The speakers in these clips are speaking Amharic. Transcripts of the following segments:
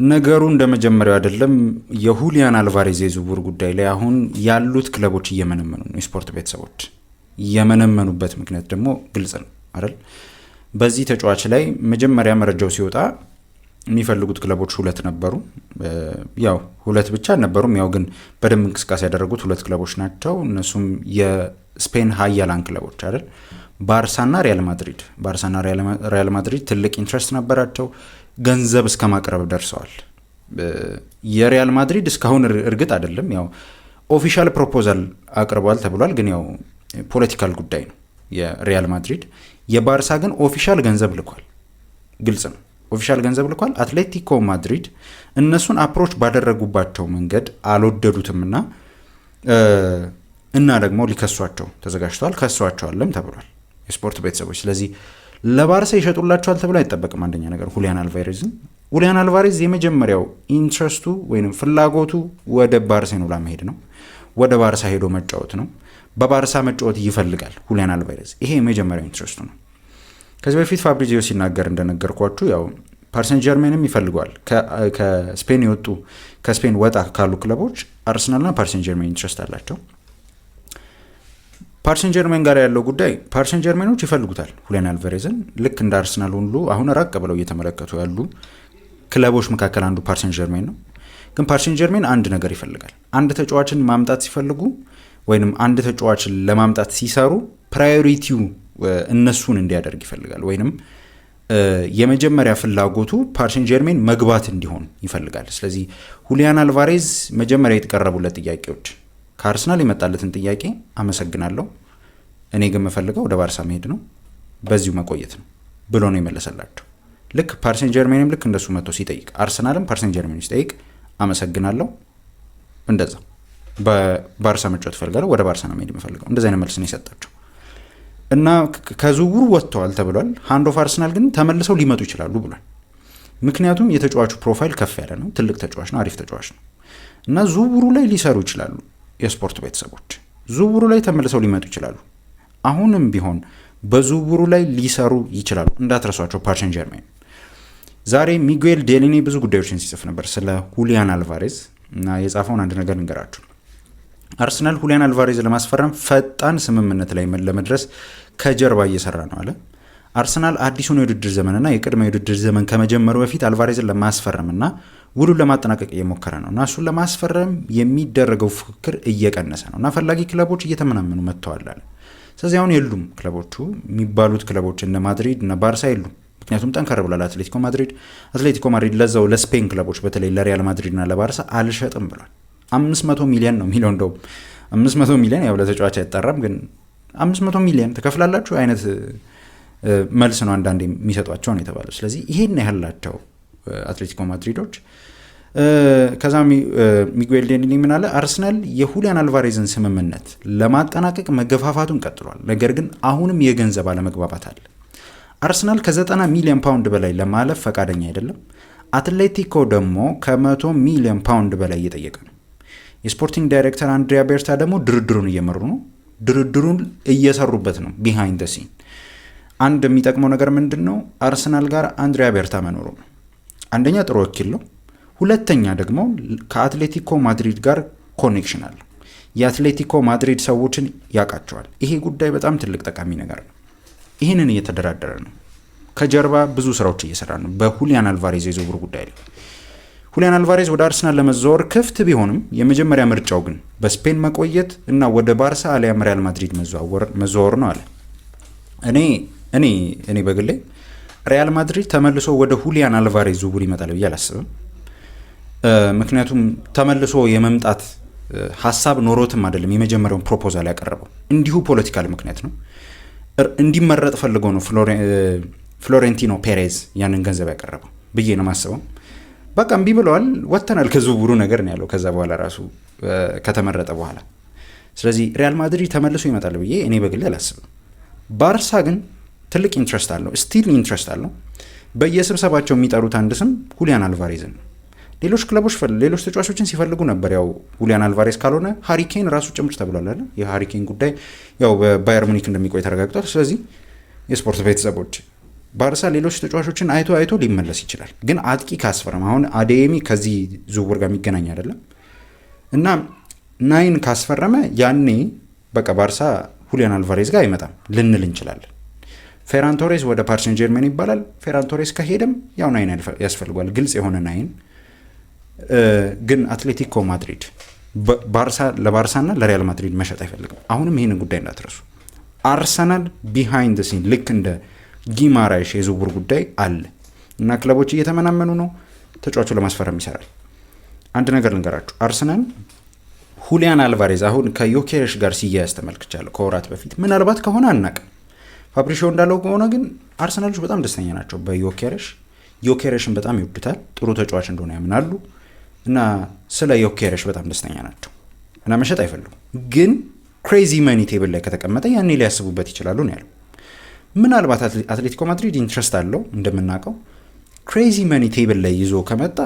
ነገሩ እንደመጀመሪያው አይደለም። የሁሊያን አልቫሬዝ የዝውውር ጉዳይ ላይ አሁን ያሉት ክለቦች እየመነመኑ ነው። የስፖርት ቤተሰቦች የመነመኑበት ምክንያት ደግሞ ግልጽ ነው አይደል? በዚህ ተጫዋች ላይ መጀመሪያ መረጃው ሲወጣ የሚፈልጉት ክለቦች ሁለት ነበሩ። ያው ሁለት ብቻ አልነበሩም። ያው ግን በደንብ እንቅስቃሴ ያደረጉት ሁለት ክለቦች ናቸው። እነሱም የስፔን ሀያላን ክለቦች አይደል? ባርሳና ሪያል ማድሪድ። ባርሳና ሪያል ማድሪድ ትልቅ ኢንትረስት ነበራቸው። ገንዘብ እስከ ማቅረብ ደርሰዋል። የሪያል ማድሪድ እስካሁን እርግጥ አይደለም፣ ያው ኦፊሻል ፕሮፖዛል አቅርቧል ተብሏል። ግን ያው ፖለቲካል ጉዳይ ነው የሪያል ማድሪድ። የባርሳ ግን ኦፊሻል ገንዘብ ልኳል። ግልጽ ነው፣ ኦፊሻል ገንዘብ ልኳል። አትሌቲኮ ማድሪድ እነሱን አፕሮች ባደረጉባቸው መንገድ አልወደዱትምና እና ደግሞ ሊከሷቸው ተዘጋጅተዋል። ከሷቸዋለም ተብሏል የስፖርት ቤተሰቦች። ስለዚህ ለባርሳ ይሸጡላቸዋል ተብሎ አይጠበቅም። አንደኛ ነገር ሁሊያን አልቫሬዝ የመጀመሪያው ኢንትረስቱ ወይም ፍላጎቱ ወደ ባርሴሎና መሄድ ነው። ወደ ባርሳ ሄዶ መጫወት ነው። በባርሳ መጫወት ይፈልጋል ሁሊያን አልቫሬዝ። ይሄ የመጀመሪያው ኢንትረስቱ ነው። ከዚህ በፊት ፋብሪዚዮ ሲናገር እንደነገርኳችሁ ያው ፓሪሰን ጀርሜንም ይፈልገዋል። ከስፔን የወጡ ከስፔን ወጣ ካሉ ክለቦች አርሰናልና ፓሪሰን ጀርሜን ኢንትረስት አላቸው። ፓሪሰን ጀርሜን ጋር ያለው ጉዳይ ፓሪሰን ጀርሜኖች ይፈልጉታል ሁሊያን አልቫሬዝን። ልክ እንደ አርሰናል ሁሉ አሁን ራቅ ብለው እየተመለከቱ ያሉ ክለቦች መካከል አንዱ ፓሪሰን ጀርሜን ነው። ግን ፓሪሰን ጀርሜን አንድ ነገር ይፈልጋል። አንድ ተጫዋችን ማምጣት ሲፈልጉ ወይም አንድ ተጫዋችን ለማምጣት ሲሰሩ ፕራዮሪቲው እነሱን እንዲያደርግ ይፈልጋል። ወይም የመጀመሪያ ፍላጎቱ ፓሪሰን ጀርሜን መግባት እንዲሆን ይፈልጋል። ስለዚህ ሁሊያን አልቫሬዝ መጀመሪያ የተቀረቡለት ጥያቄዎች ከአርሰናል የመጣለትን ጥያቄ አመሰግናለሁ፣ እኔ ግን የምፈልገው ወደ ባርሳ መሄድ ነው፣ በዚሁ መቆየት ነው ብሎ ነው የመለሰላቸው። ልክ ፓሪሰን ጀርሜንም ልክ እንደሱ መጥቶ ሲጠይቅ፣ አርሰናልም ፓሪሰን ጀርሜን ሲጠይቅ አመሰግናለሁ፣ እንደዛ በባርሳ መጫወት እፈልጋለሁ፣ ወደ ባርሳ ነው መሄድ የምፈልገው፣ እንደዛ አይነት መልስ ነው የሰጣቸው። እና ከዝውውሩ ወጥተዋል ተብሏል። ሃንድ ኦፍ አርሰናል ግን ተመልሰው ሊመጡ ይችላሉ ብሏል። ምክንያቱም የተጫዋቹ ፕሮፋይል ከፍ ያለ ነው፣ ትልቅ ተጫዋች ነው፣ አሪፍ ተጫዋች ነው እና ዝውውሩ ላይ ሊሰሩ ይችላሉ። የስፖርት ቤተሰቦች ዝውውሩ ላይ ተመልሰው ሊመጡ ይችላሉ። አሁንም ቢሆን በዝውውሩ ላይ ሊሰሩ ይችላሉ። እንዳትረሷቸው ፓሪሰን ጀርሜን። ዛሬ ሚጉኤል ዴሊኒ ብዙ ጉዳዮችን ሲጽፍ ነበር ስለ ሁሊያን አልቫሬዝ እና የጻፈውን አንድ ነገር እንገራችሁ። አርሰናል ሁሊያን አልቫሬዝ ለማስፈረም ፈጣን ስምምነት ላይ ለመድረስ ከጀርባ እየሰራ ነው አለ። አርሰናል አዲሱን የውድድር ዘመንና የቅድመ የውድድር ዘመን ከመጀመሩ በፊት አልቫሬዝን ለማስፈረምና ውሉን ለማጠናቀቅ እየሞከረ ነው እና እሱን ለማስፈረም የሚደረገው ፉክክር እየቀነሰ ነው እና ፈላጊ ክለቦች እየተመናመኑ መጥተዋል አለ። ስለዚህ አሁን የሉም ክለቦቹ የሚባሉት ክለቦች እነ ማድሪድ እነ ባርሳ የሉም። ምክንያቱም ጠንከር ብሏል አትሌቲኮ ማድሪድ ለዛው ለስፔን ክለቦች በተለይ ለሪያል ማድሪድና ለባርሳ አልሸጥም ብሏል። 500 ሚሊዮን ነው የሚለው። እንደውም 500 ሚሊዮን ያው ለተጫዋች አይጠራም፣ ግን 500 ሚሊዮን ትከፍላላችሁ አይነት መልስ ነው አንዳንድ የሚሰጧቸው ነው የተባለው። ስለዚህ ይሄን ያህላቸው አትሌቲኮ ማድሪዶች። ከዛ ሚጉኤል ዴኒኒ ምን አለ? አርሰናል የሁሊያን አልቫሬዝን ስምምነት ለማጠናቀቅ መገፋፋቱን ቀጥሏል። ነገር ግን አሁንም የገንዘብ አለመግባባት አለ። አርሰናል ከ90 ሚሊዮን ፓውንድ በላይ ለማለፍ ፈቃደኛ አይደለም። አትሌቲኮ ደግሞ ከ100 ሚሊዮን ፓውንድ በላይ እየጠየቀ ነው። የስፖርቲንግ ዳይሬክተር አንድሪያ ቤርታ ደግሞ ድርድሩን እየመሩ ነው። ድርድሩን እየሰሩበት ነው ቢሃይንድ ደ ሲን። አንድ የሚጠቅመው ነገር ምንድን ነው? አርሰናል ጋር አንድሪያ ቤርታ መኖሩ ነው። አንደኛ ጥሩ ወኪል ነው። ሁለተኛ ደግሞ ከአትሌቲኮ ማድሪድ ጋር ኮኔክሽን አለው። የአትሌቲኮ ማድሪድ ሰዎችን ያውቃቸዋል። ይሄ ጉዳይ በጣም ትልቅ ጠቃሚ ነገር ነው። ይህንን እየተደራደረ ነው። ከጀርባ ብዙ ስራዎች እየሰራ ነው በሁሊያን አልቫሬዝ የዝውውር ጉዳይ ላይ። ሁሊያን አልቫሬዝ ወደ አርሰናል ለመዘዋወር ክፍት ቢሆንም የመጀመሪያ ምርጫው ግን በስፔን መቆየት እና ወደ ባርሳ አሊያም ሪያል ማድሪድ መዘዋወር ነው አለ። እኔ በግሌ ሪያል ማድሪድ ተመልሶ ወደ ሁሊያን አልቫሬዝ ዝውውር ይመጣል ብዬ አላስብም። ምክንያቱም ተመልሶ የመምጣት ሀሳብ ኖሮትም አይደለም የመጀመሪያውን ፕሮፖዛል ያቀረበው፣ እንዲሁ ፖለቲካል ምክንያት ነው። እንዲመረጥ ፈልጎ ነው ፍሎሬንቲኖ ፔሬዝ ያንን ገንዘብ ያቀረበው ብዬ ነው ማስበው። በቃ እምቢ ብለዋል፣ ወጥተናል ከዝውውሩ ነገር ነው ያለው ከዛ በኋላ ራሱ ከተመረጠ በኋላ። ስለዚህ ሪያል ማድሪድ ተመልሶ ይመጣል ብዬ እኔ በግሌ አላስብም። ባርሳ ግን ትልቅ ኢንትረስት አለው፣ ስቲል ኢንትረስት አለው። በየስብሰባቸው የሚጠሩት አንድ ስም ሁሊያን አልቫሬዝን ነው። ሌሎች ክለቦች ሌሎች ተጫዋቾችን ሲፈልጉ ነበር። ያው ሁሊያን አልቫሬዝ ካልሆነ ሃሪኬን ራሱ ጭምር ተብሏል አይደል? የሃሪኬን ጉዳይ ያው በባየር ሙኒክ እንደሚቆይ ተረጋግጧል። ስለዚህ የስፖርት ቤተሰቦች ባርሳ ሌሎች ተጫዋቾችን አይቶ ሊመለስ ይችላል። ግን አጥቂ ካስፈረመ አሁን አዴሚ ከዚህ ዝውውር ጋር የሚገናኝ አይደለም እና ናይን ካስፈረመ ያኔ በቃ ባርሳ ሁሊያን አልቫሬዝ ጋር አይመጣም ልንል እንችላለን። ፌራን ቶሬስ ወደ ፓሪስ ሴን ጀርሜን ይባላል። ፌራን ቶሬስ ከሄደም ያው ናይን ያስፈልጓል፣ ግልጽ የሆነ ናይን። ግን አትሌቲኮ ማድሪድ ለባርሳና ለሪያል ማድሪድ መሸጥ አይፈልግም። አሁንም ይህንን ጉዳይ እንዳትረሱ። አርሰናል ቢሃይንድ ሲን ልክ እንደ ጊማራይሽ የዝውውር ጉዳይ አለ እና ክለቦች እየተመናመኑ ነው። ተጫዋቹ ለማስፈረም ይሰራል። አንድ ነገር ልንገራችሁ፣ አርሰናል ሁሊያን አልቫሬዝ አሁን ከዮኬሬሽ ጋር ሲያያዝ ተመልክቻለሁ ከወራት በፊት። ምናልባት ከሆነ አናቅም። ፋብሪሾ እንዳለው ከሆነ ግን አርሰናሎች በጣም ደስተኛ ናቸው በዮኬሬሽ። ዮኬሬሽን በጣም ይወዱታል፣ ጥሩ ተጫዋች እንደሆነ ያምናሉ እና ስለ ዮኬሬሽ በጣም ደስተኛ ናቸው እና መሸጥ አይፈልጉም። ግን ክሬዚ መኒ ቴብል ላይ ከተቀመጠ ያኔ ሊያስቡበት ይችላሉ ነው ያለው። ምናልባት አትሌቲኮ ማድሪድ ኢንትረስት አለው እንደምናውቀው። ክሬዚ መኒ ቴብል ላይ ይዞ ከመጣ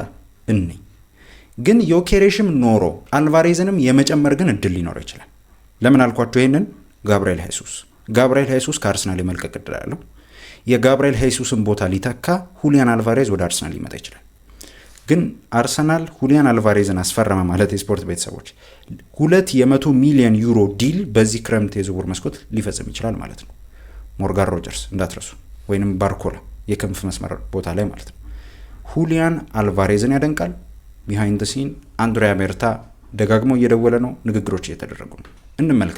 ግን ዮኬሬሽም ኖሮ አልቫሬዝንም የመጨመር ግን እድል ሊኖረው ይችላል። ለምን አልኳቸው ይሄንን? ጋብርኤል ሄሱስ ከአርሰናል የመልቀቅ እድል አለው። የጋብርኤል ሄሱስን ቦታ ሊተካ ሁሊያን አልቫሬዝ ወደ አርሰናል ሊመጣ ይችላል። ግን አርሰናል ሁሊያን አልቫሬዝን አስፈረመ ማለት የስፖርት ቤተሰቦች 200 ሚሊዮን ዩሮ ዲል በዚህ ክረምት የዝውውር መስኮት ሊፈጽም ይችላል ማለት ነው። ሞርጋን ሮጀርስ እንዳትረሱ፣ ወይንም ባርኮላ የክንፍ መስመር ቦታ ላይ ማለት ነው። ሁሊያን አልቫሬዝን ያደንቃል። ቢሃይንድ ሲን አንድሪያ ቤርታ ደጋግሞ እየደወለ ነው። ንግግሮች እየተደረጉ ነው። እንመልከት።